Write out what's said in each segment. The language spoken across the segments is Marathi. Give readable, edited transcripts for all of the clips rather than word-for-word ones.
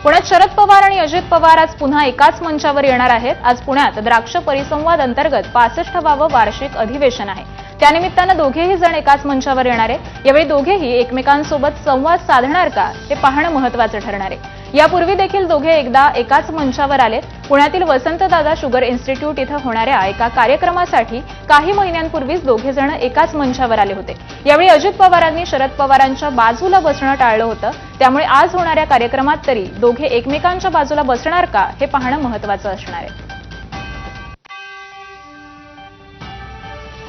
पुण्यात शरद पवार आणि अजित पवार आज पुन्हा एकाच मंचावर येणार आहेत। आज पुण्यात द्राक्ष परिसंवाद अंतर्गत 65वावं वार्षिक अधिवेशन आहे। त्यानिमित्तानं दोघेही जण एकाच मंचावर येणार आहे। यावेळी दोघेही एकमेकांसोबत संवाद साधणार का हे पाहणं महत्त्वाचं ठरणार आहे। यापूर्वी देखील दोघे एकदा एकाच मंचावर आले। पुण्यातील वसंतदादा शुगर इन्स्टिट्यूट इथं होणाऱ्या एका कार्यक्रमासाठी काही महिन्यांपूर्वीच दोघे जण एकाच मंचावर आले होते। यावेळी अजित पवारांनी शरद पवारांच्या बाजूला बसणं टाळलं होतं। त्यामुळे आज होणाऱ्या कार्यक्रमात तरी दोघे एकमेकांच्या बाजूला बसणार का हे पाहणं महत्त्वाचं असणार आहे।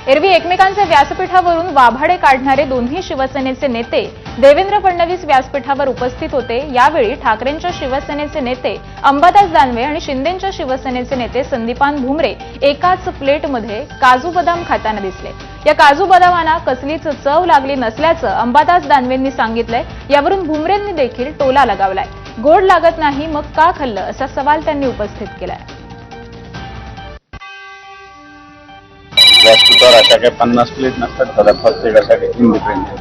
एरवी एकमेकांच्या व्यासपीठावरून वाभाडे काढणारे दोन्ही शिवसेनेचे नेते देवेंद्र फडणवीस व्यासपीठावर उपस्थित होते। यावेळी ठाकरेंच्या शिवसेनेचे नेते अंबादास दानवे आणि शिंदेंच्या शिवसेनेचे नेते संदीपान भुमरे एकाच प्लेटमध्ये काजू बदाम खाताना दिसले। या काजू बदामांना कसलीच चव लागली नसल्याचं अंबादास दानवेंनी सांगितलंय। यावरून भुमरेंनी देखील टोला लगावलाय। गोड लागत नाही मग का खाल्लं असा सवाल त्यांनी उपस्थित केलाय। व्यासपीठावर अशा काही 50 प्लेट नसतात, तर प्रत्येकासाठी इंडिपेंडेंट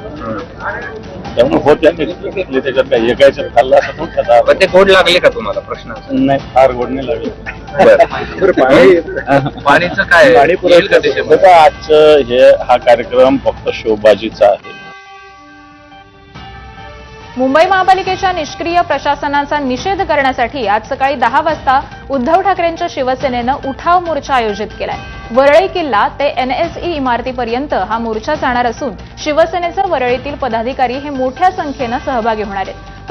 त्यामुळे होत्या त्याच्यात काही एकायचं खाल्लं असं थोडं पण ते गोड लागले का तुम्हाला? प्रश्न नाही, फार गोड नाही लागले। पाणीचं काय येईल का त्याच्यामध्ये? बघा, आजचं हा कार्यक्रम फक्त शोबाजीचा आहे। मुंबई महापालिकेच्या निष्क्रिय प्रशासनाचा निषेध करण्यासाठी आज सकाळी 10 वाजता उद्धव ठाकरेंच्या शिवसेनेनं उठाव मोर्चा आयोजित केलाय। वरळी किल्ला ते NSE इमारतीपर्यंत हा मोर्चा जाणार असून शिवसेनेचे वरळीतील पदाधिकारी हे मोठ्या संख्येनं सहभागी होणार आहेत।